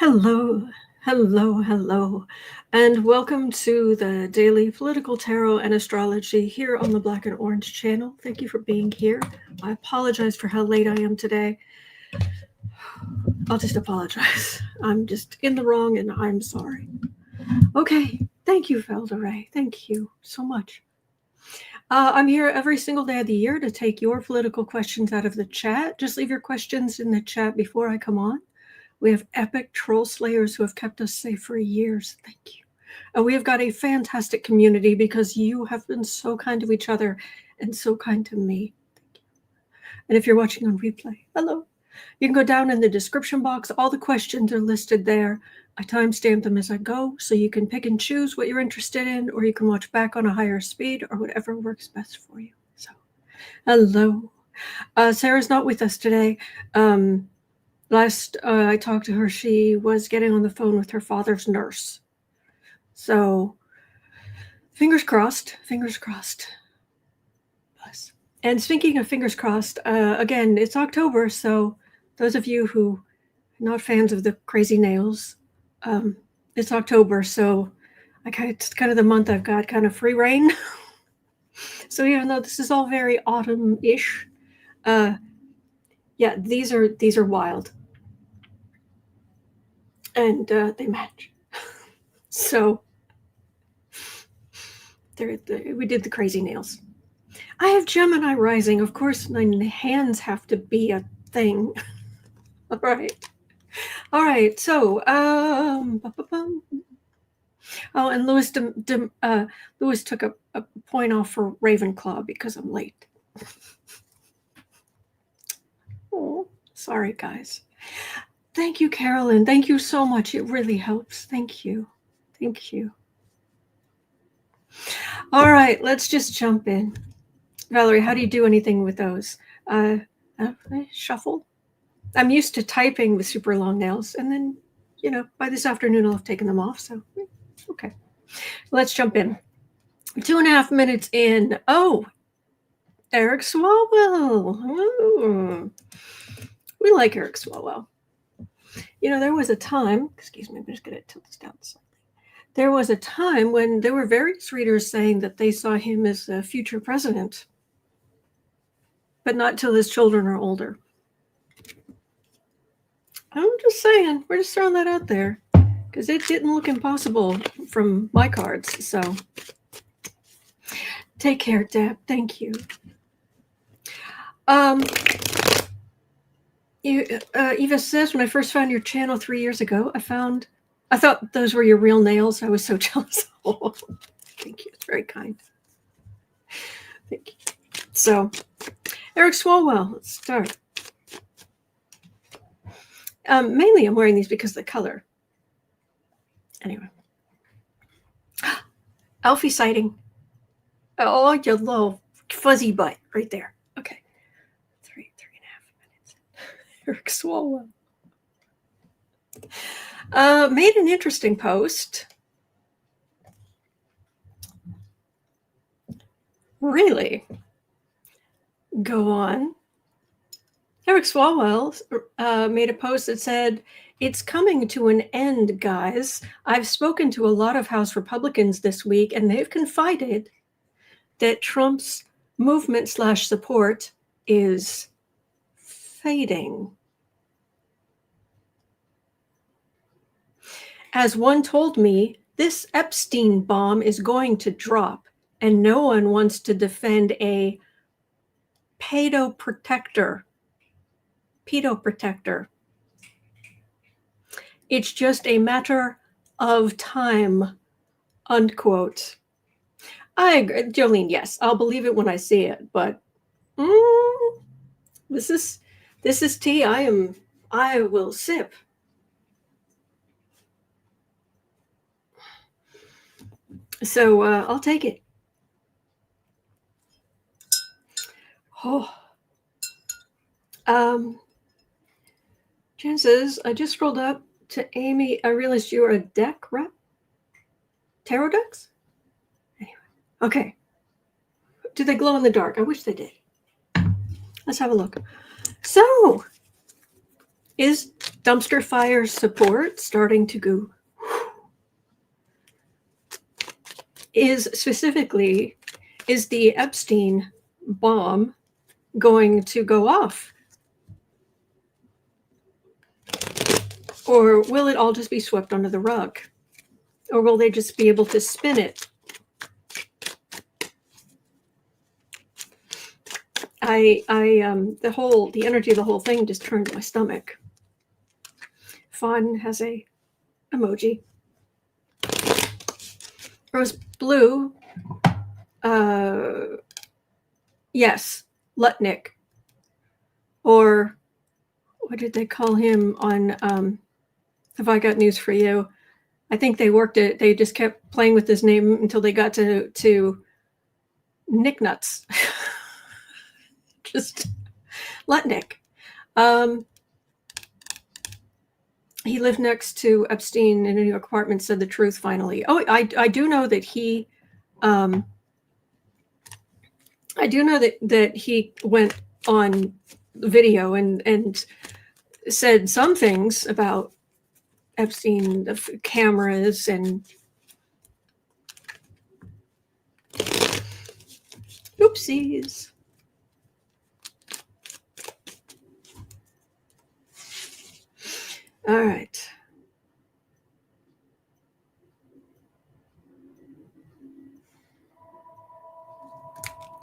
Hello, hello, and welcome to the Daily Political Tarot and Astrology here on the Black and Orange channel. Thank you for being here. I apologize for how late I am today. I'll just apologize. I'm just in the wrong and I'm sorry. Okay, thank you, Felderay. Thank you so much. I'm here every single day of the year to take your political questions out of the chat. Just leave your questions in the chat before I come on. We have epic troll slayers who have kept us safe for years. Thank you. And we have got a fantastic community because you have been so kind to each other and so kind to me. Thank you. And if you're watching on replay, hello. You can go down in the description box. All the questions are listed there. I timestamp them as I go, so you can pick and choose what you're interested in, or you can watch back on a higher speed, or whatever works best for you. So, hello. Sarah's not with us today. Last I talked to her, she was getting on the phone with her father's nurse. So, fingers crossed, fingers crossed. Bless. And speaking of fingers crossed, again, it's October, so those of you who are not fans of the crazy nails, it's October, so it's kind of the month I've got kind of free reign. So even though this is all very autumn-ish, yeah, these are wild. And they match. So we did the crazy nails. I have Gemini rising. Of course, my hands have to be a thing. All right. So, oh, and Lewis took a point off for Ravenclaw because I'm late. Oh, sorry, guys. Thank you, Carolyn. Thank you so much. It really helps. Thank you. Thank you. All right, let's just jump in. Valerie, how do you do anything with those? Shuffle. I'm used to typing with super long nails, and then, by this afternoon I'll have taken them off, so okay. Let's jump in. 2.5 minutes in. Oh, Eric Swalwell. Ooh. We like Eric Swalwell. There was a time, excuse me, I'm just going to tilt this down slightly. There was a time when there were various readers saying that they saw him as a future president, but not till his children are older. I'm just saying, we're just throwing that out there because it didn't look impossible from my cards. So take care, Deb. Thank you. Eva says, when I first found your channel 3 years ago, I thought those were your real nails. I was so jealous. Oh, thank you. It's very kind. Thank you. So, Eric Swalwell, let's start. Mainly I'm wearing these because of the color. Anyway. Alfie citing. Oh, your little fuzzy butt right there. Okay. 3.5 minutes. Eric Swalwell. Made an interesting post. Really? Go on. Eric Swalwell made a post that said, "It's coming to an end, guys. I've spoken to a lot of House Republicans this week, and they've confided that Trump's movement/support is fading. As one told me, this Epstein bomb is going to drop, and no one wants to defend a pedo-protector. It's just a matter of time," unquote. I agree, Jolene. Yes, I'll believe it when I see it. But this is tea. I will sip. So I'll take it. Oh. Jen says, I just scrolled up to Amy. I realized you are a deck rep. Tarot decks? Anyway, okay. Do they glow in the dark? I wish they did. Let's have a look. So, Is dumpster fire support starting to go? Is the Epstein bomb going to go off? Or will it all just be swept under the rug? Or will they just be able to spin it? The energy of the whole thing just turned my stomach. Fawn has a emoji. Rose blue. Yes, Lutnick. Or what did they call him on Have I Got News for You? I think they just kept playing with his name until they got to Nick Nuts. Just Lutnick. He lived next to Epstein in a New York apartment, said the truth finally. Oh, I do know that he that he went on video and said some things about Epstein, the cameras, and oopsies. All right.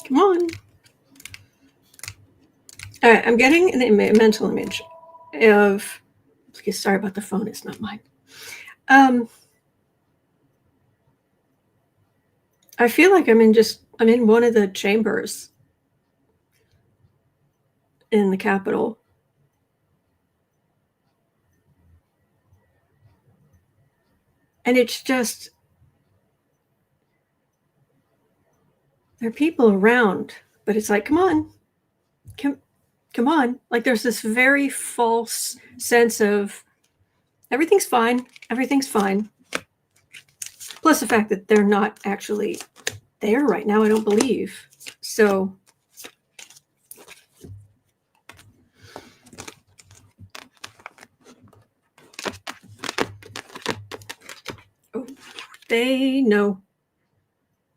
Come on. All right, I'm getting a mental image of, sorry about the phone, it's not mine. I feel like I'm in one of the chambers in the Capitol. And it's just, there are people around, but it's like, come on. Like there's this very false sense of everything's fine. Plus the fact that they're not actually there right now, I don't believe. So they know.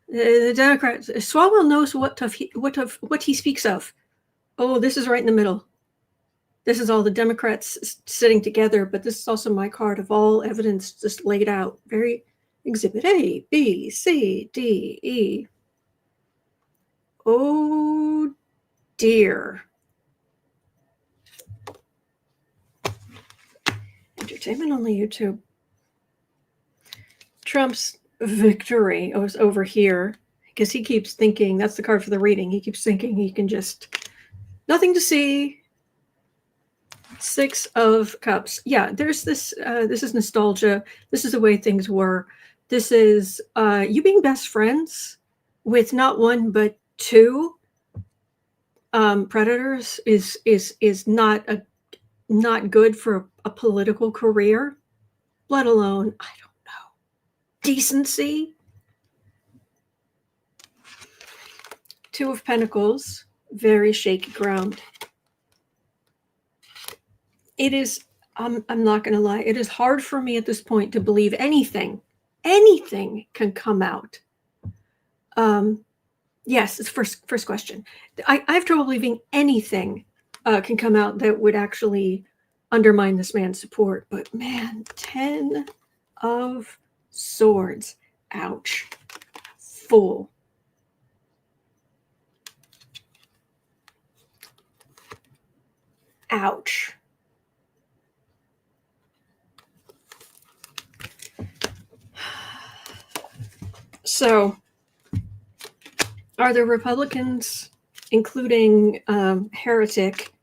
The Democrats, Swalwell knows what he speaks of. Oh, this is right in the middle. This is all the Democrats sitting together, but this is also my card of all evidence just laid out. Very exhibit A, B, C, D, E. Oh, dear. Entertainment only YouTube. Trump's victory was over here because he keeps thinking, that's the card for the reading. He keeps thinking he can just, nothing to see. 6 of Cups. Yeah, there's this, this is nostalgia. This is the way things were. This is you being best friends with not one, but 2 predators is not good for a political career, let alone, I don't know, decency. 2 of Pentacles, very shaky ground. It is, I'm not going to lie, it is hard for me at this point to believe anything can come out. Yes, it's first question. I have trouble believing anything can come out that would actually undermine this man's support. But man, 10 of Swords. Ouch. Full. Ouch. So, are the Republicans, including heretic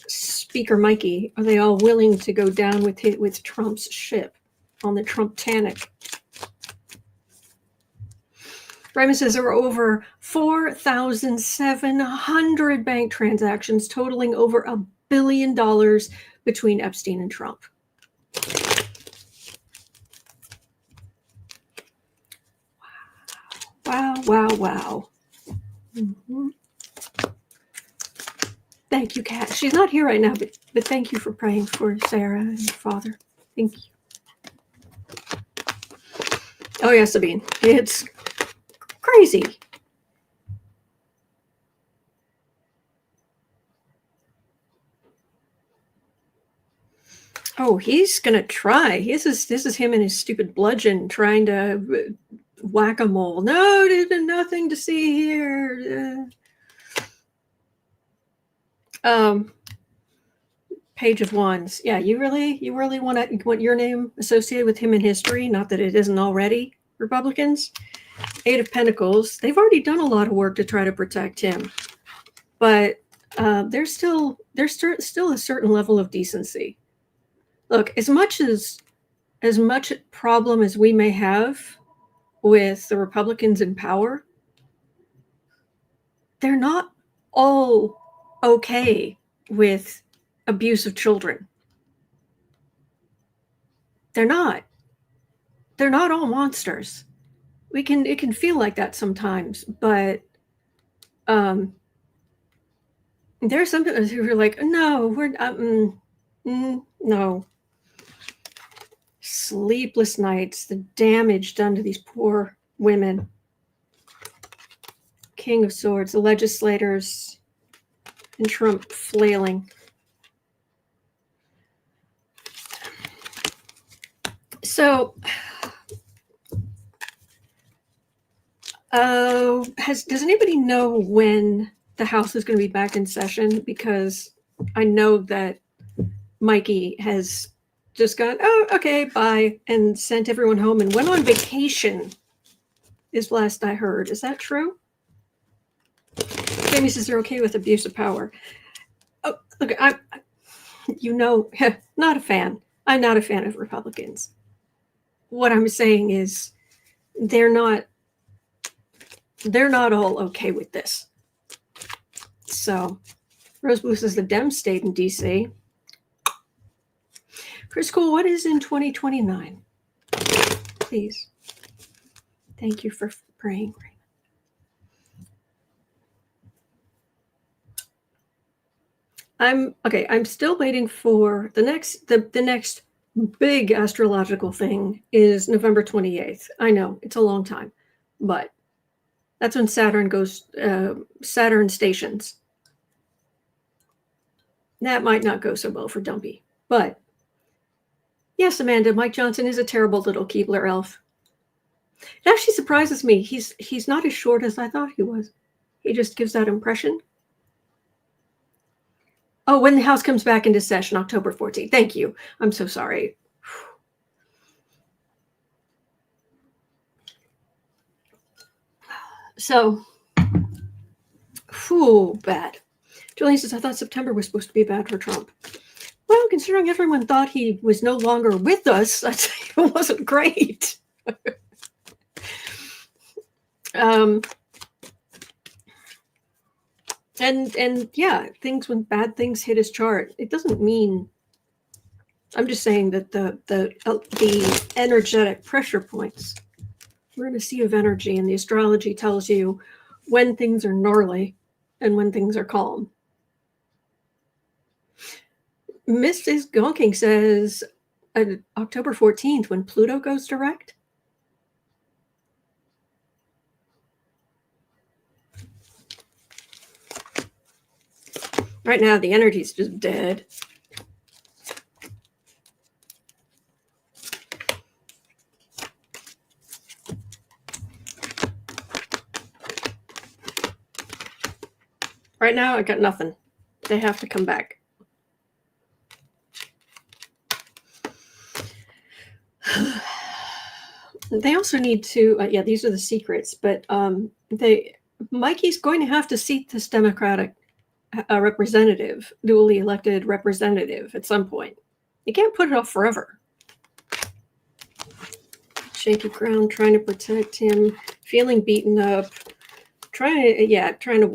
Speaker Mikey, are they all willing to go down with Trump's ship on the Trump-tanic? Raymond says there were over 4,700 bank transactions totaling over $1 billion between Epstein and Trump. Wow. Mm-hmm. Thank you, Kat. She's not here right now, but thank you for praying for Sarah and your father. Thank you. Oh, yeah, Sabine. It's crazy. Oh, he's gonna try. This is him and his stupid bludgeon trying to whack-a-mole. No, there's been nothing to see here. Page of Wands. Yeah, you really want your name associated with him in history? Not that it isn't already. Republicans. Eight of Pentacles. They've already done a lot of work to try to protect him, but there's still a certain level of decency. Look, as much problem as we may have with the Republicans in power, they're not all okay with abuse of children. They're not all monsters. It can feel like that sometimes, but there's some people who are like, no, we're no. Sleepless nights, the damage done to these poor women. King of Swords, the legislators, and Trump flailing. So, does anybody know when the House is going to be back in session? Because I know that Mikey has just gone, oh, okay, bye, and sent everyone home and went on vacation, is last I heard. Is that true? Jamie says they're okay with abuse of power. Oh, look, not a fan. I'm not a fan of Republicans. What I'm saying is they're not all okay with this. So, Rose Blue says the Dems stayed in D.C. Chris Cole, what is in 2029? Please. Thank you for praying. I'm still waiting for the next big astrological thing is November 28th. I know it's a long time, but that's when Saturn goes, Saturn stations. That might not go so well for Dumpy, but yes, Amanda, Mike Johnson is a terrible little Keebler elf. It actually surprises me. He's not as short as I thought he was. He just gives that impression. Oh, when the House comes back into session, October 14th. Thank you. I'm so sorry. So, bad. Julian says, I thought September was supposed to be bad for Trump. Well, considering everyone thought he was no longer with us, I'd say it wasn't great. And yeah, when bad things hit his chart, it doesn't mean. I'm just saying that the energetic pressure points. We're in a sea of energy, and the astrology tells you when things are gnarly and when things are calm. Mrs. Gonking says October 14th when Pluto goes direct. Right now, the energy is just dead. Right now, I got nothing. They have to come back. They also need to, yeah, these are the secrets, but Mikey's going to have to seat this Democratic representative, duly elected representative at some point. You can't put it off forever. Shaky ground, trying to protect him, feeling beaten up, trying to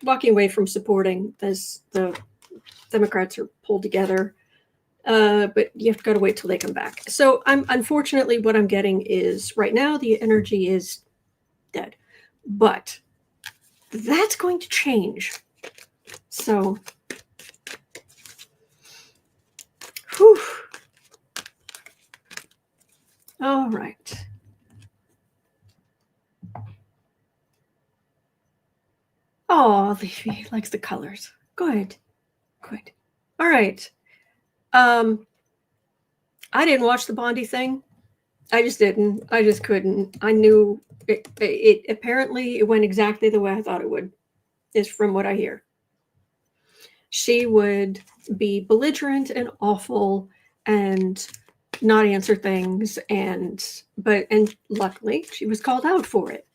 walking away from supporting as the Democrats are pulled together. But you have got to wait till they come back. So unfortunately, what I'm getting is right now the energy is dead, but that's going to change. So Whew. All right. Oh, he likes the colors. Good. Good. All right. I didn't watch the Bondi thing. I just didn't. I just couldn't. I knew it apparently it went exactly the way I thought it would, is from what I hear. She would be belligerent and awful and not answer things, and luckily she was called out for it.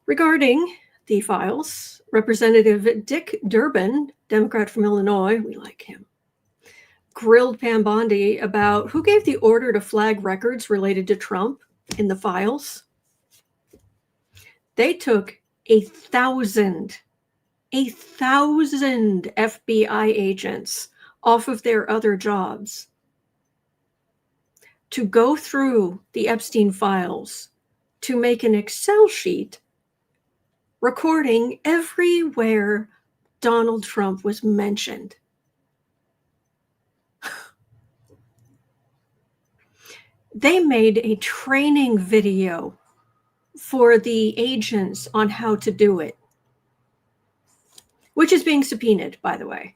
Regarding the files, Representative Dick Durbin, Democrat from Illinois, we like him, grilled Pam Bondi about who gave the order to flag records related to Trump in the files. They took 1,000 FBI agents off of their other jobs to go through the Epstein files to make an Excel sheet recording everywhere Donald Trump was mentioned. They made a training video for the agents on how to do it, which is being subpoenaed, by the way.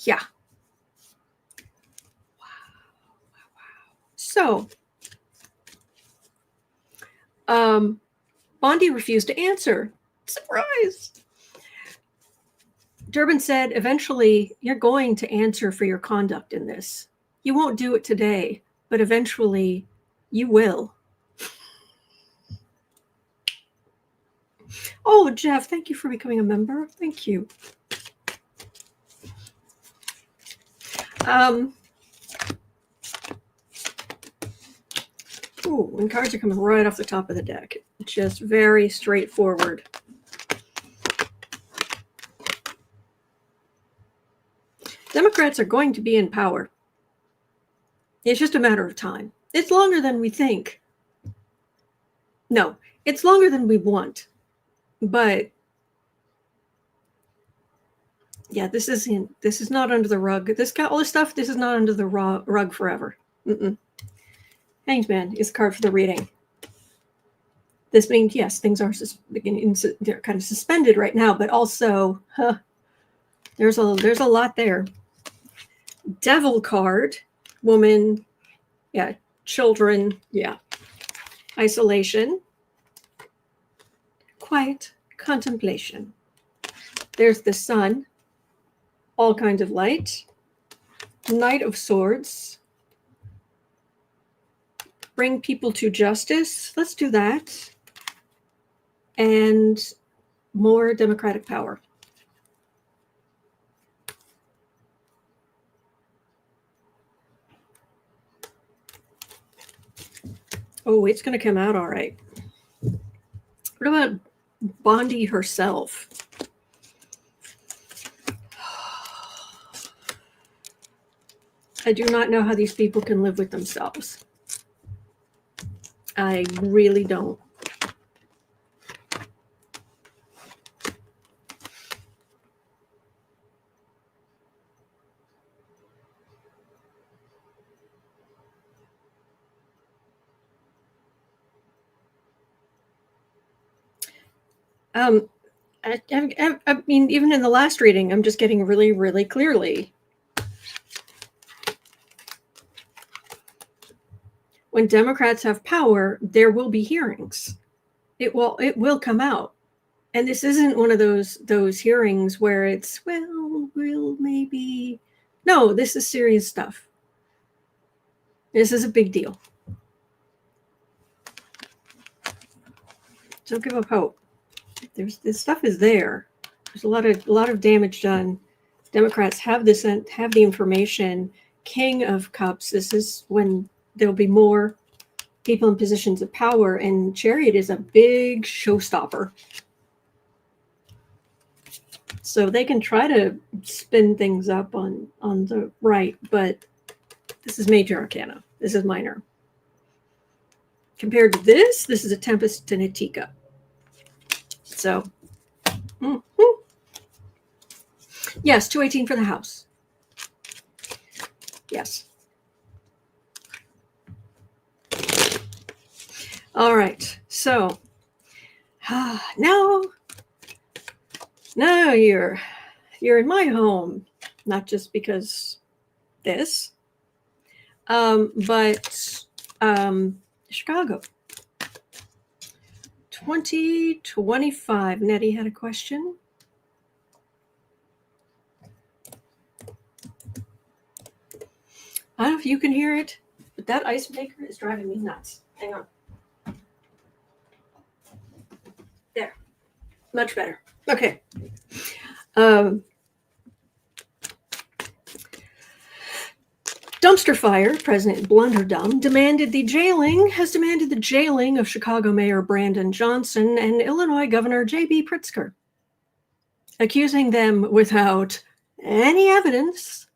Yeah. Wow. So, Bondi refused to answer. Surprise! Durbin said, eventually, you're going to answer for your conduct in this. You won't do it today, but eventually you will. Oh, Jeff, thank you for becoming a member. Thank you. Ooh, and cards are coming right off the top of the deck. Just very straightforward. Democrats are going to be in power. It's just a matter of time. It's longer than we think. No, it's longer than we want. But yeah, this is not under the rug. All this stuff, this is not under the rug forever. Hanged Man is a card for the reading. This means, yes, things are they're kind of suspended right now, but also there's a lot there. Devil card, woman, yeah, children, yeah, isolation, quiet contemplation. There's the sun, all kinds of light, Knight of Swords, bring people to justice. Let's do that. And more democratic power. Oh, it's going to come out all right. What about Bondi herself? I do not know how these people can live with themselves. I really don't. I mean, even in the last reading, I'm just getting really, really clearly. When Democrats have power, there will be hearings. It will come out. And this isn't one of those hearings where it's, well, we'll maybe. No, this is serious stuff. This is a big deal. Don't give up hope. This stuff is there. There's a lot of damage done. Democrats have the information. King of Cups. This is when there'll be more people in positions of power, and Chariot is a big showstopper. So they can try to spin things up on the right, but this is major arcana. This is minor. Compared to this is a Tempest and a teacup. So, Yes, 218 for the House. Yes. All right. So now you're in my home, not just because this, but Chicago. 2025. Nettie had a question. I don't know if you can hear it, but that ice maker is driving me nuts. Hang on. There. Much better. Okay. Dumpster fire, President Blunderdum demanded the jailing of Chicago Mayor Brandon Johnson and Illinois Governor JB Pritzker, accusing them without any evidence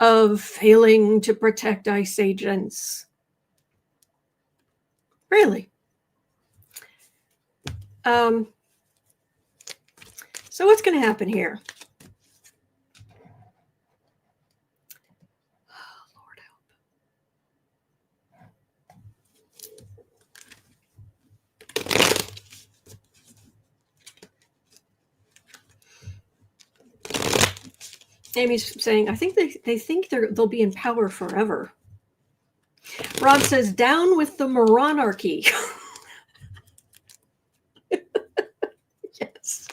of failing to protect ICE agents. Really? So what's going to happen here? Lord help. Amy's saying, I think they think they'll be in power forever. Rob says, down with the monarchy. Yes.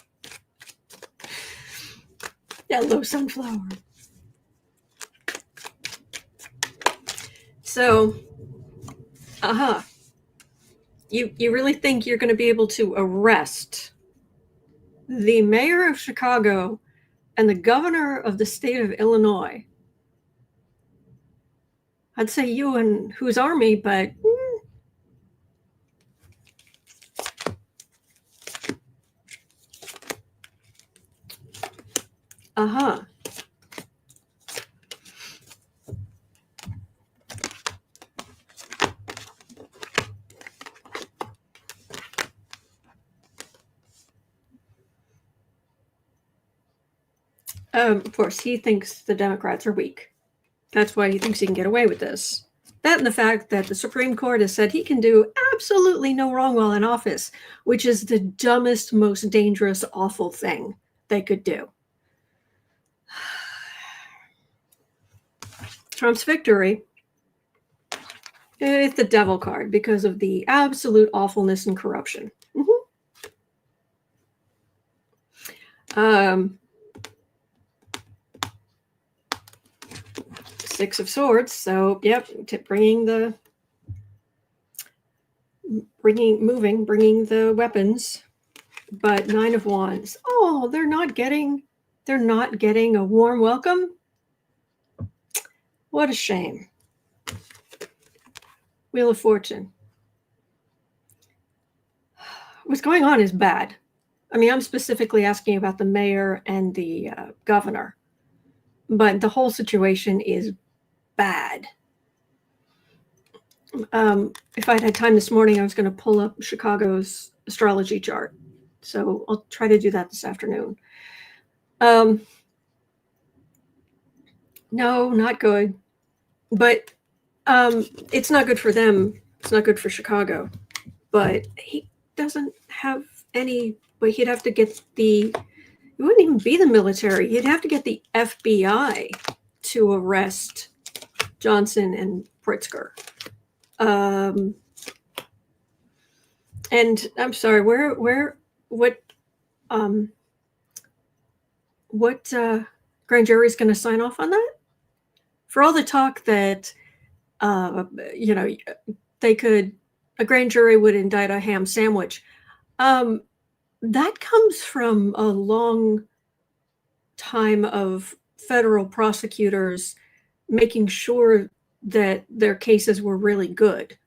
Hello, sunflower. So, you really think you're going to be able to arrest the mayor of Chicago and the governor of the state of Illinois? I'd say you and whose army, but of course, he thinks the Democrats are weak. That's why he thinks he can get away with this. That and the fact that the Supreme Court has said he can do absolutely no wrong while in office, which is the dumbest, most dangerous, awful thing they could do. Trump's victory is the devil card because of the absolute awfulness and corruption. Six of Swords. So, yep, bringing the weapons. But Nine of Wands. Oh, they're not getting a warm welcome. What a shame. Wheel of Fortune. What's going on is bad. I mean, I'm specifically asking about the mayor and the governor, but the whole situation is bad. If I'd had time this morning, I was going to pull up Chicago's astrology chart. So I'll try to do that this afternoon. No, not good. But it's not good for them. It's not good for Chicago. But he doesn't have any, but he'd have to get it wouldn't even be the military. He'd have to get the FBI to arrest Johnson and Pritzker. And I'm sorry, what grand jury is going to sign off on that? For all the talk that, a grand jury would indict a ham sandwich. That comes from a long time of federal prosecutors making sure that their cases were really good.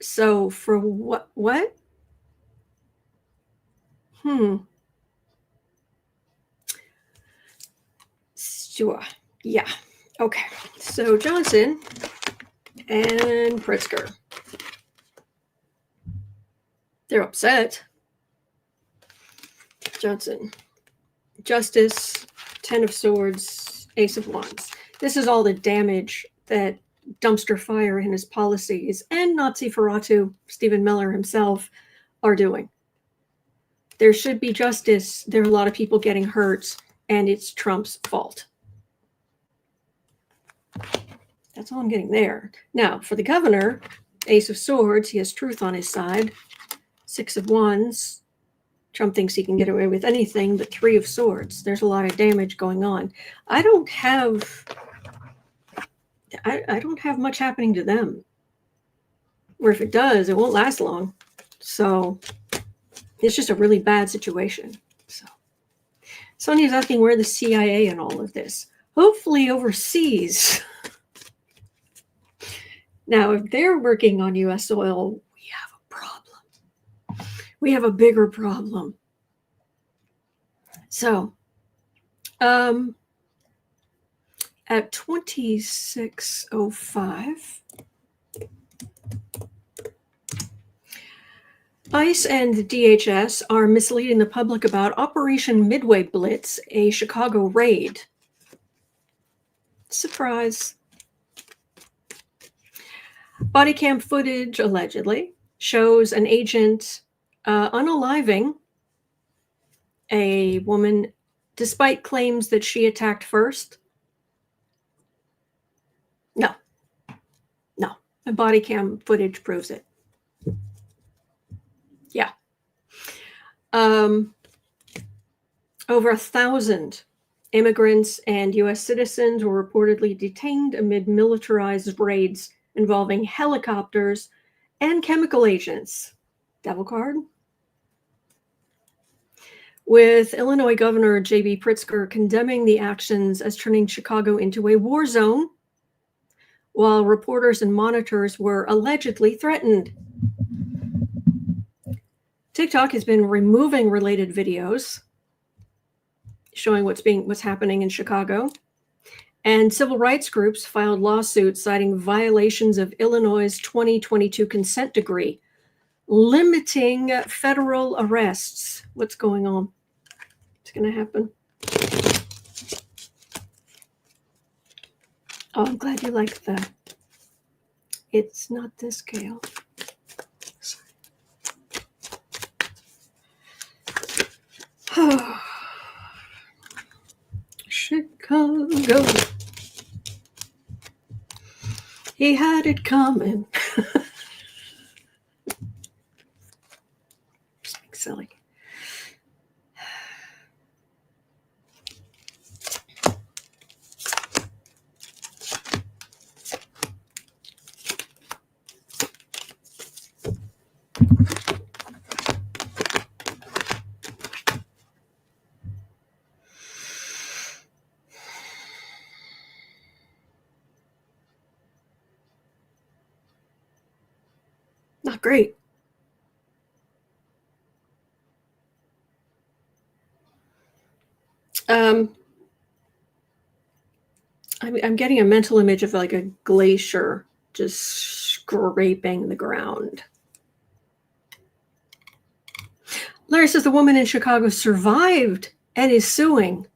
So for what? Sure. Yeah. Okay. So Johnson and Pritzker. They're upset. Johnson. Justice, 10 of Swords, Ace of Wands. This is all the damage that dumpster fire in his policies and Nazi Ferratu, Stephen Miller himself, are doing. There should be justice. There are a lot of people getting hurt, and it's Trump's fault. That's all I'm getting there. Now, for the governor, Ace of Swords, he has truth on his side. 6 of Wands. Trump thinks he can get away with anything, but 3 of Swords. There's a lot of damage going on. I don't have much happening to them. Or if it does, it won't last long. So it's just a really bad situation. So Sonia's asking where the CIA in all of this. Hopefully overseas. Now, if they're working on U.S. soil, we have a problem. We have a bigger problem. So, at 26:05, ICE and the DHS are misleading the public about Operation Midway Blitz, a Chicago raid. Surprise. Bodycam footage, allegedly, shows an agent unaliving a woman despite claims that she attacked first. No. The bodycam footage proves it. Yeah. Over 1,000 immigrants and U.S. citizens were reportedly detained amid militarized raids involving helicopters and chemical agents. Devil card. With Illinois Governor JB Pritzker condemning the actions as turning Chicago into a war zone, while reporters and monitors were allegedly threatened. TikTok has been removing related videos showing what's happening in Chicago. And civil rights groups filed lawsuits citing violations of Illinois' 2022 consent decree, limiting federal arrests. What's going on? What's going to happen? Oh, I'm glad you like that. It's not this scale. Chicago. He had it coming. Just being silly. Not great. I'm getting a mental image of like a glacier just scraping the ground. Larry says the woman in Chicago survived and is suing.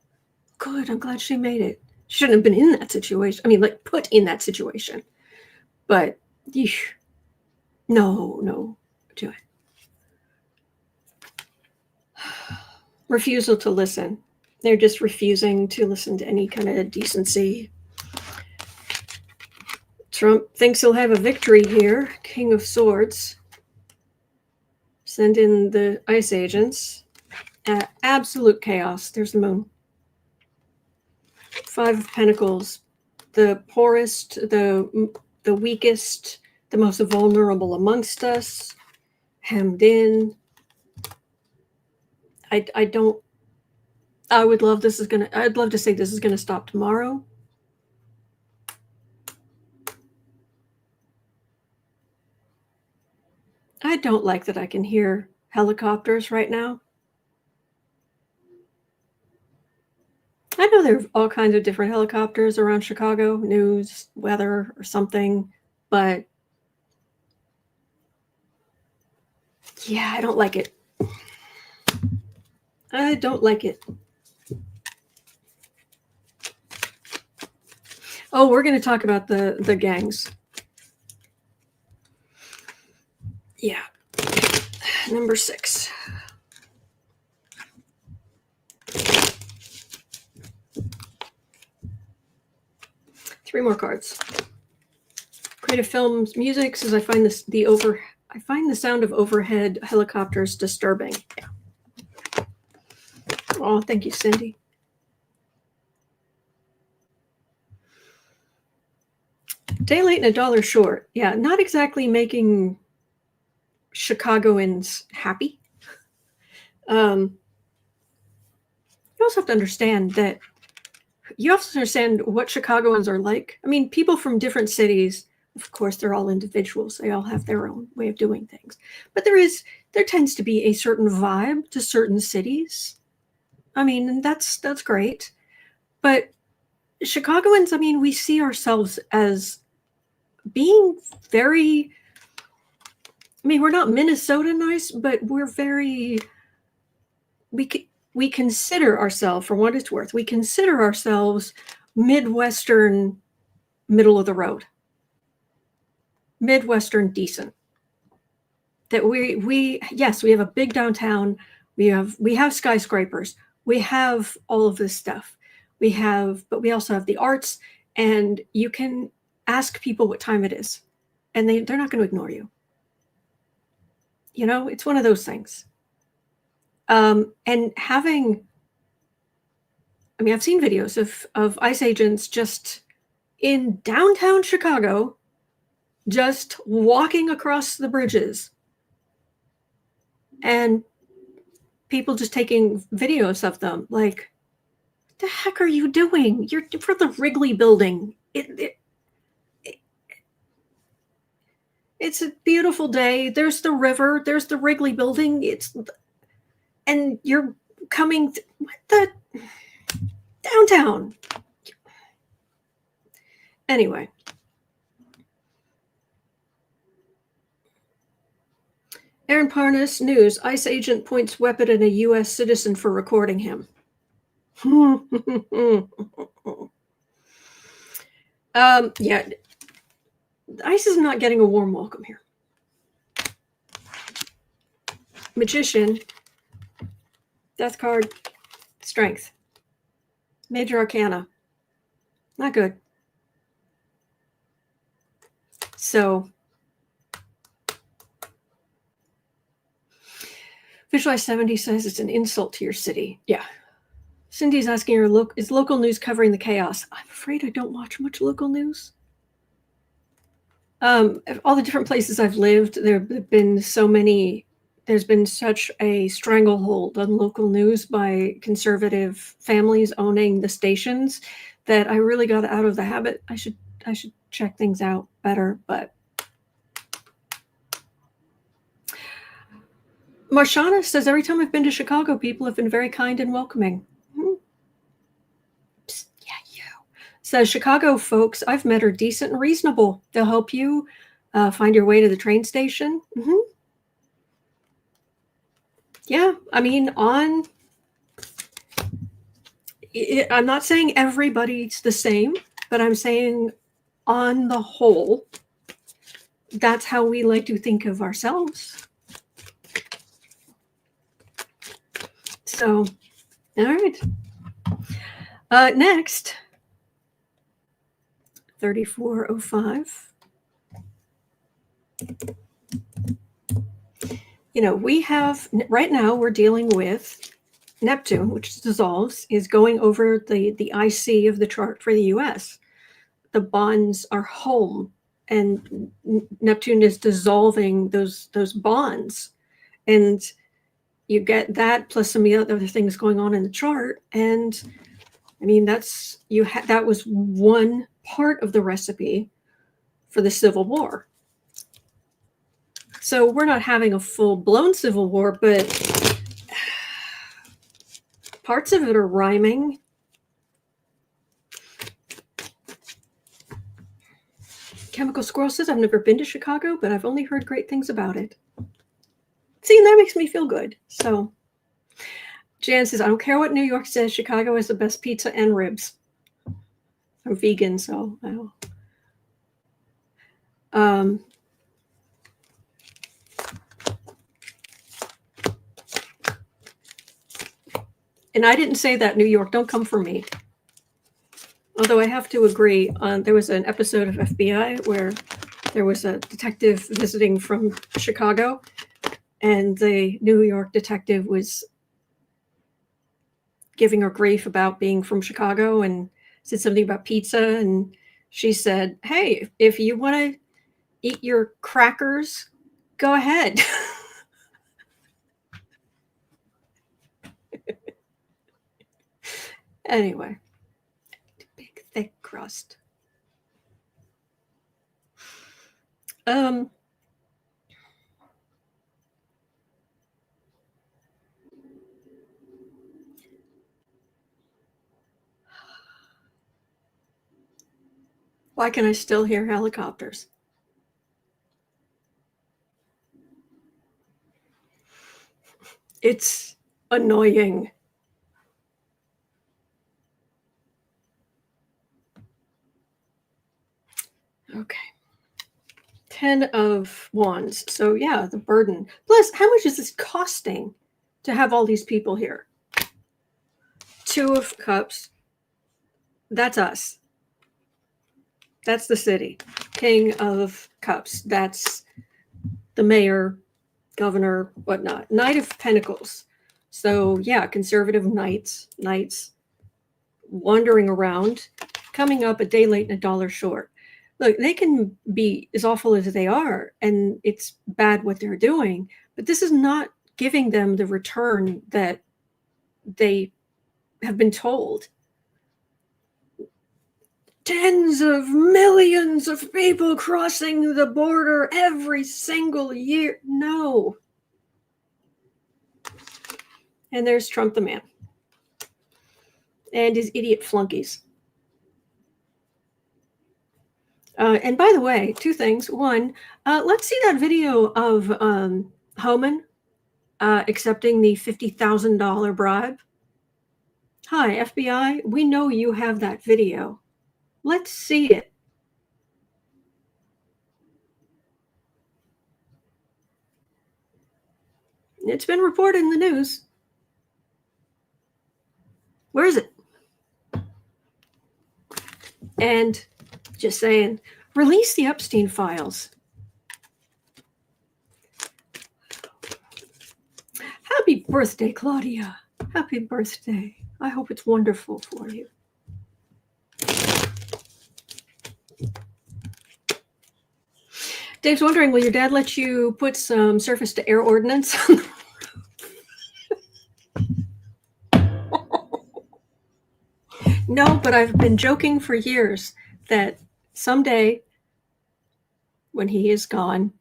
Good, I'm glad she made it. She shouldn't have been in that situation. I mean, like put in that situation. But no, do it. Refusal to listen. They're just refusing to listen to any kind of decency. Trump thinks he'll have a victory here. King of Swords. Send in the ICE agents. Absolute chaos. There's the moon. 5 of Pentacles. The poorest, the weakest, the most vulnerable amongst us. Hemmed in. I'd love to say this is gonna stop tomorrow. I don't like that I can hear helicopters right now. I know there are all kinds of different helicopters around Chicago, news, weather, or something, but yeah, I don't like it. I don't like it. Oh, we're going to talk about the gangs. Yeah. Number 6. Three more cards. Creative Films Music says I find the sound of overhead helicopters disturbing. Yeah. Oh, thank you, Cindy. Day late and a dollar short. Yeah, not exactly making Chicagoans happy. You also have to understand that what Chicagoans are like. I mean, people from different cities, of course, they're all individuals. They all have their own way of doing things. But there tends to be a certain vibe to certain cities. I mean, and that's great. But Chicagoans, I mean, we see ourselves as being very, I mean, we're not Minnesota nice, but we're very, we consider ourselves, for what it's worth, we consider ourselves Midwestern, middle of the road. Midwestern decent. That yes, we have a big downtown. We have skyscrapers. We have all of this stuff. But we also have the arts, and you can ask people what time it is, and they're not going to ignore you. You know, it's one of those things. And having, I mean, I've seen videos of ICE agents just in downtown Chicago, just walking across the bridges, and people just taking videos of them. Like, what the heck are you doing? You're for the Wrigley building. It's a beautiful day. There's the river. There's the Wrigley building. And you're coming what the downtown. Anyway. Aaron Parnas, news. ICE agent points weapon at a U.S. citizen for recording him. Yeah. ICE is not getting a warm welcome here. Magician. Death card. Strength. Major Arcana. Not good. So, Visualize 70 says it's an insult to your city. Yeah. Cindy's asking her, is local news covering the chaos? I'm afraid I don't watch much local news. All the different places I've lived, there have been there's been such a stranglehold on local news by conservative families owning the stations that I really got out of the habit. I should check things out better, but Marshana says, every time I've been to Chicago, people have been very kind and welcoming. Psst, yeah, you. Says, Chicago folks, I've met, are decent and reasonable. They'll help you find your way to the train station. Mm-hmm. Yeah, I mean, I'm not saying everybody's the same, but I'm saying on the whole, that's how we like to think of ourselves. So, all right. Next, 3405. You know, we have, right now, we're dealing with Neptune, which dissolves, is going over the IC of the chart for the U.S. The bonds are home, and Neptune is dissolving those bonds. And you get that plus some of the other things going on in the chart. And I mean, that was one part of the recipe for the Civil War. So we're not having a full-blown Civil War, but parts of it are rhyming. Chemical Squirrel says, I've never been to Chicago, but I've only heard great things about it. See, and that makes me feel good. So Jan says, I don't care what New York says. Chicago has the best pizza and ribs. I'm vegan, so I don't. And I didn't say that, New York. Don't come for me. Although I have to agree, there was an episode of FBI where there was a detective visiting from Chicago, and the New York detective was giving her grief about being from Chicago and said something about pizza. And she said, hey, if you want to eat your crackers, go ahead. Anyway, big thick crust. Why can I still hear helicopters? It's annoying. Okay. 10 of wands. So yeah, the burden. Plus, how much is this costing to have all these people here? 2 of cups. That's us. That's the city. King of cups. That's the mayor, governor, whatnot. Knight of pentacles. So yeah, conservative knights wandering around, coming up a day late and $1 short. Look, they can be as awful as they are, and it's bad what they're doing, but this is not giving them the return that they have been told. Tens of millions of people crossing the border every single year. No. And there's Trump the man and his idiot flunkies. And by the way, 2 things. One, let's see that video of Homan accepting the $50,000 bribe. Hi, FBI. We know you have that video. Let's see it. It's been reported in the news. Where is it? And just saying, release the Epstein files. Happy birthday, Claudia. Happy birthday. I hope it's wonderful for you. Dave's wondering, will your dad let you put some surface to air ordnance on the roof? No, but I've been joking for years that someday, when he is gone,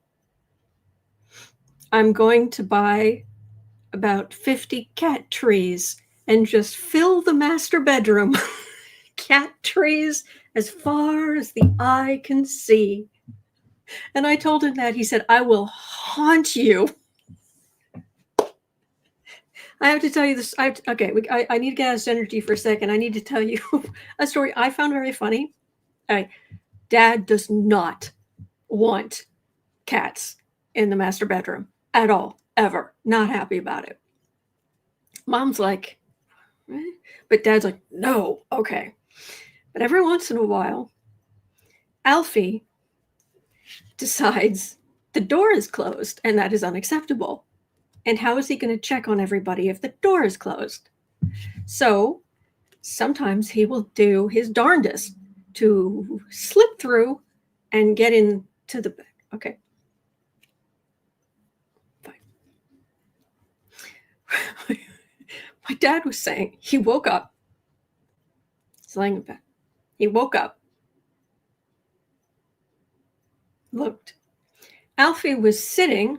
I'm going to buy about 50 cat trees and just fill the master bedroom. Cat trees as far as the eye can see. And I told him that. He said, I will haunt you. I have to tell you this. I need to get out of energy for a second. I need to tell you a story I found very funny. Dad does not want cats in the master bedroom at all, ever. Not happy about it. Mom's like, eh? But Dad's like, no, okay. But every once in a while, Alfie decides the door is closed, and that is unacceptable. And how is he going to check on everybody if the door is closed? So sometimes he will do his darndest to slip through and get into the bed. Okay. Fine. My dad was saying he woke up. He's laying in bed. He woke up, looked. Alfie was sitting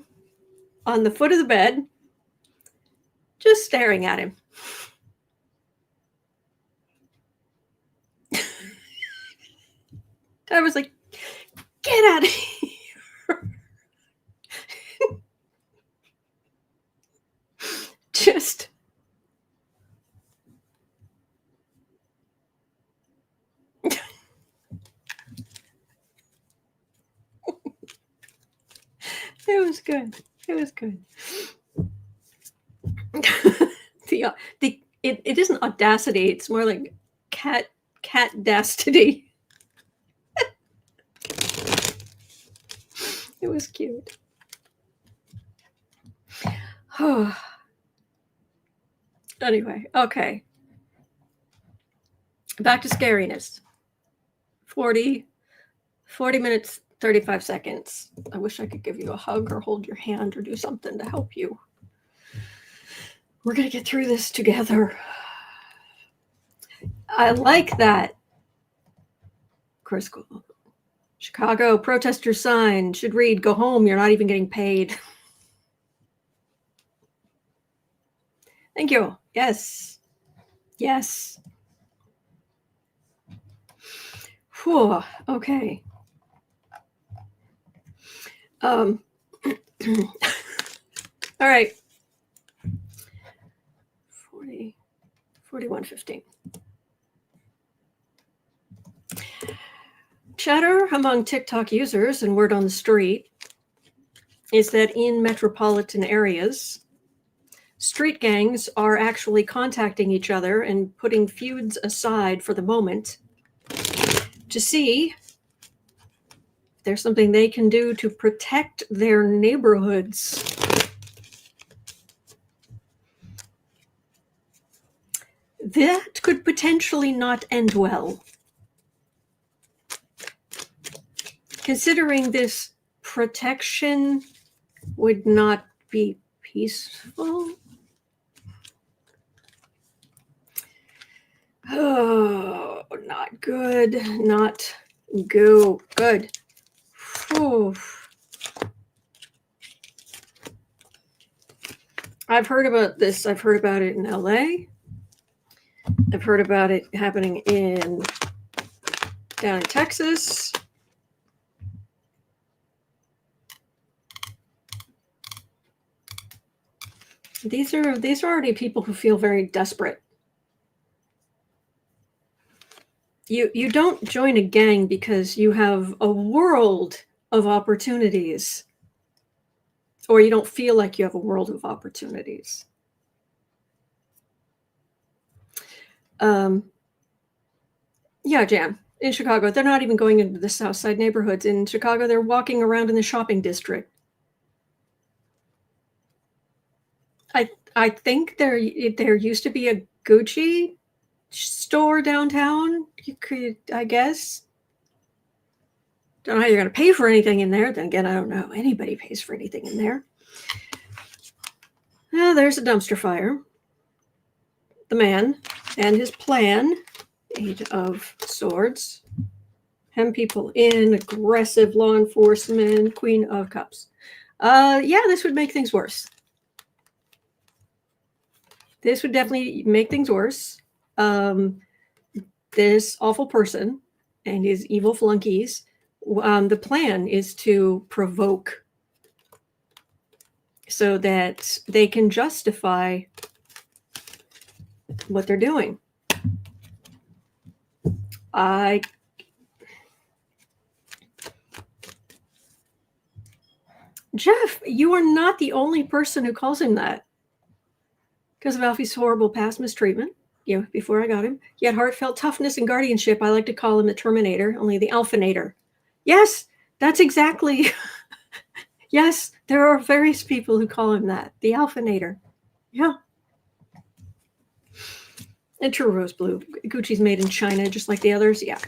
on the foot of the bed, just staring at him. I was like, get out of here. Just It was good. It was good. It isn't audacity. It's more like cat-dastity. It was cute. Anyway, okay. Back to scariness. 40 minutes, 35 seconds. I wish I could give you a hug or hold your hand or do something to help you. We're going to get through this together. I like that. Chris, Chicago protester sign should read, "Go home, you're not even getting paid." Thank you. Yes. Yes. Whew. Okay. All right. 41:15. Chatter among TikTok users and word on the street is that in metropolitan areas, street gangs are actually contacting each other and putting feuds aside for the moment to see if there's something they can do to protect their neighborhoods. That could potentially not end well. Considering this protection would not be peaceful. Oh, not good. Not good. Whew. I've heard about this. I've heard about it in LA. I've heard about it happening down in Texas. These are already people who feel very desperate. You don't join a gang because you have a world of opportunities, or you don't feel like you have a world of opportunities. Yeah, Jan, in Chicago, they're not even going into the South Side neighborhoods. In Chicago, they're walking around in the shopping district. I think there used to be a Gucci store downtown. You could, I guess. Don't know how you're going to pay for anything in there. Then again, I don't know how anybody pays for anything in there. There's a dumpster fire. The man and his plan, 8 of Swords, hem people in, aggressive law enforcement, Queen of Cups. Yeah, this would make things worse. This would definitely make things worse. This awful person and his evil flunkies, the plan is to provoke so that they can justify what they're doing. Jeff, you are not the only person who calls him that. Because of Alfie's horrible past mistreatment, before I got him. Yet heartfelt toughness and guardianship, I like to call him the Terminator, only the Alphinator. Yes, that's exactly. Yes, there are various people who call him that, the Alphinator. Yeah. And true rose blue. Gucci's made in China, just like the others. Yeah.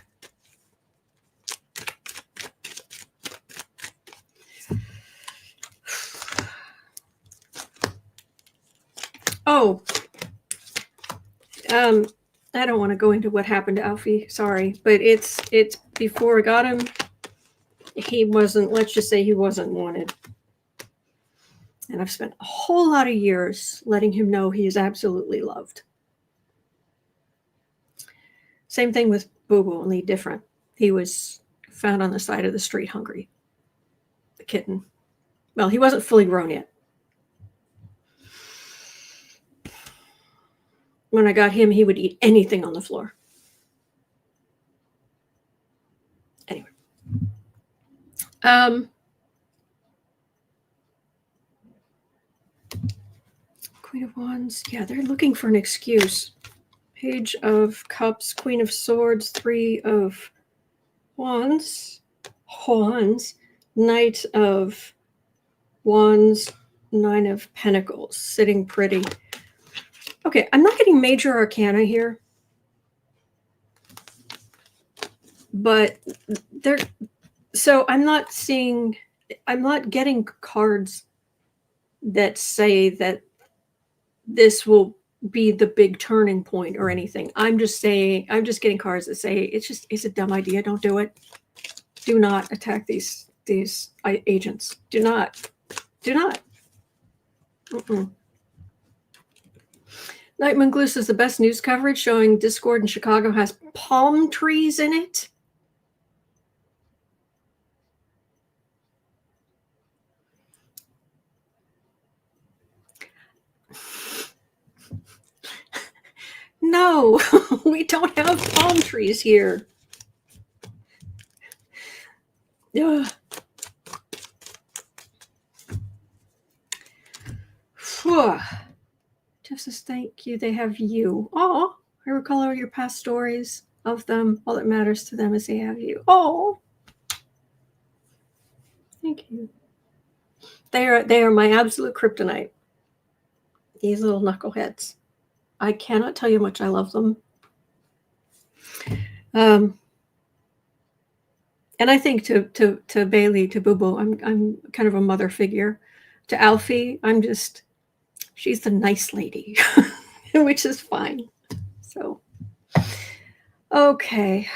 Oh, I don't want to go into what happened to Alfie. Sorry, but it's before I got him. He wasn't. Let's just say he wasn't wanted. And I've spent a whole lot of years letting him know he is absolutely loved. Same thing with Boo Boo, only different. He was found on the side of the street hungry. The kitten. Well, he wasn't fully grown yet. When I got him, he would eat anything on the floor. Anyway. Queen of Wands. Yeah, they're looking for an excuse. Page of Cups, Queen of Swords, Three of Wands, Knight of Wands, Nine of Pentacles, sitting pretty. Okay, I'm not getting major arcana here, but so I'm not getting cards that say that this will be the big turning point or anything. I'm just getting cards that say it's a dumb idea. Don't do it. Do not attack these agents. Do not. Mm-mm. Nightman Glue says the best news coverage showing discord in Chicago has palm trees in it. No, we don't have palm trees here. Ugh. Justice, thank you. They have you. Oh, I recall all your past stories of them. All that matters to them is they have you. Oh, thank you. They are my absolute kryptonite. These little knuckleheads. I cannot tell you how much I love them. And I think to Bailey, to Boo Boo, I'm kind of a mother figure. To Alfie, she's the nice lady, which is fine. So, okay.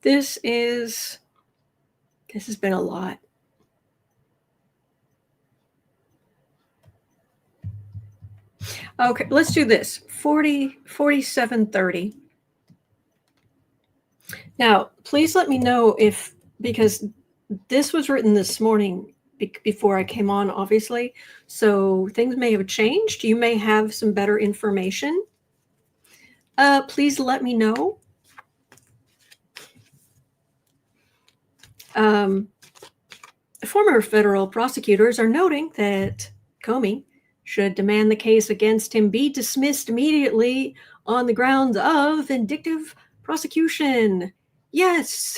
This has been a lot. Okay, let's do this. 4730. Now, please let me know because this was written this morning before I came on, obviously. So things may have changed. You may have some better information. Please let me know. Former federal prosecutors are noting that Comey should demand the case against him be dismissed immediately on the grounds of vindictive prosecution. Yes.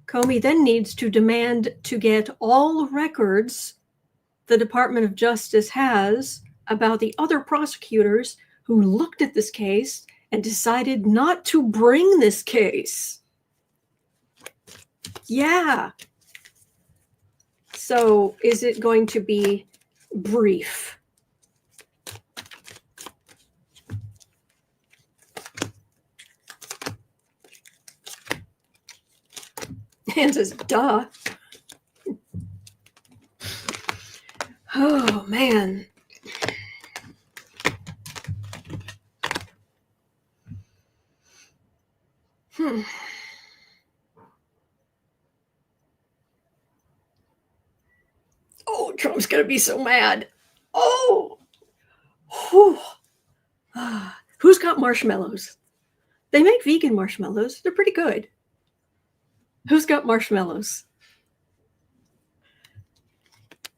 Comey then needs to demand to get all records the Department of Justice has about the other prosecutors who looked at this case and decided not to bring this case. Yeah. So is it going to be brief? And says, duh. Oh, man. Oh, Trump's going to be so mad. Oh. Who's got marshmallows? They make vegan marshmallows. They're pretty good. Who's got marshmallows?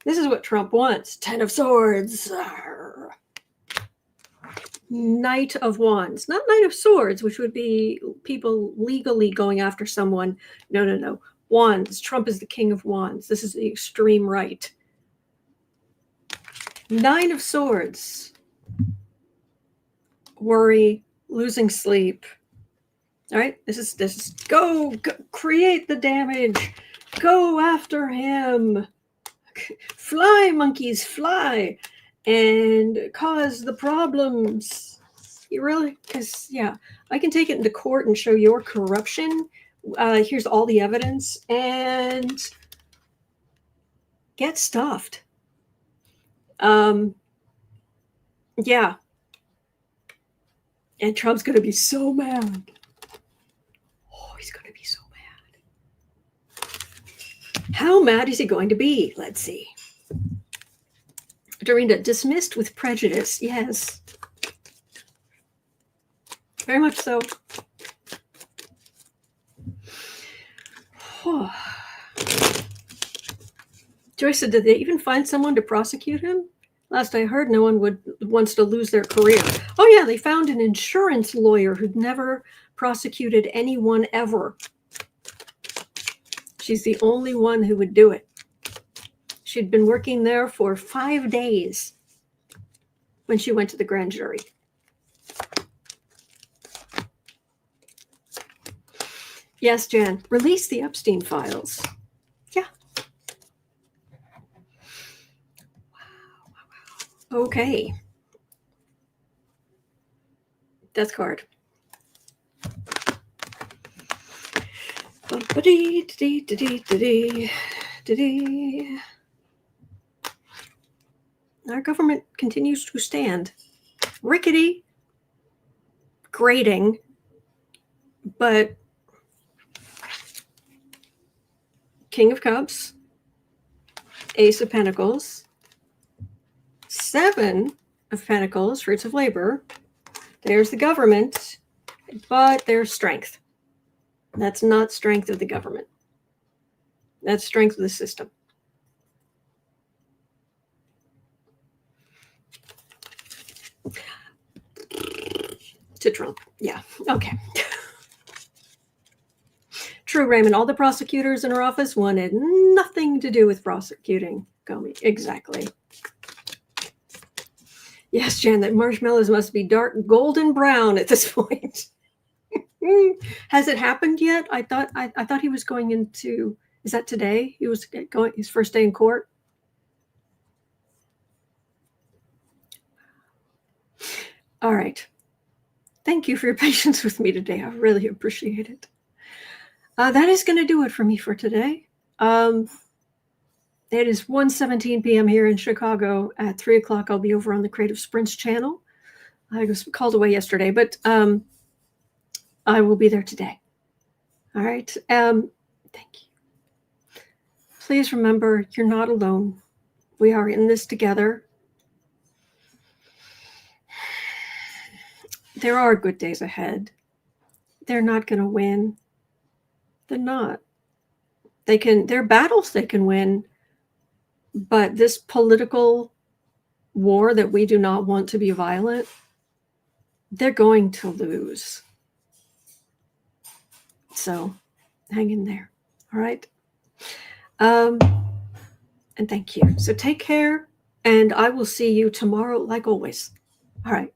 This is what Trump wants. 10 of Swords. Knight of Wands. Not Knight of Swords, which would be people legally going after someone. No. Wands. Trump is the king of wands. This is the extreme right. 9 of Swords. Worry, losing sleep. All right, this is go create the damage. Go after him. Fly, monkeys, fly, and cause the problems. You really, because yeah, I can take it into court and show your corruption. Here's all the evidence, and get stuffed. Yeah. And Trump's going to be so mad. Oh, he's going to be so mad. How mad is he going to be? Let's see. Dorinda, dismissed with prejudice. Yes. Very much so. Joyce said, did they even find someone to prosecute him? Last I heard, no one wants to lose their career. Oh yeah, they found an insurance lawyer who'd never prosecuted anyone ever. She's the only one who would do it. She'd been working there for 5 days when she went to the grand jury. Yes, Jan, release the Epstein files. Yeah. Wow. Okay. Death card. Our government continues to stand. Rickety, grating, but King of Cups, Ace of Pentacles, 7 of Pentacles, Fruits of Labor. There's the government, but there's strength. That's not strength of the government. That's strength of the system. To Trump. Yeah. Okay. True, Raymond. All the prosecutors in her office wanted nothing to do with prosecuting Comey. Exactly. Yes, Jan, that marshmallows must be dark golden brown at this point. Has it happened yet? I thought he was going into, is that today? He was going his first day in court. All right. Thank you for your patience with me today. I really appreciate it. That is going to do it for me for today. It is 1:17 p.m. here in Chicago. At 3 o'clock, I'll be over on the Creative Sprints channel. I was called away yesterday, but I will be there today. All right. Thank you. Please remember, you're not alone. We are in this together. There are good days ahead. They're not going to win. They're not. There are battles they can win, but this political war that we do not want to be violent, they're going to lose. So hang in there. All right. And thank you. So take care, and I will see you tomorrow like always. All right.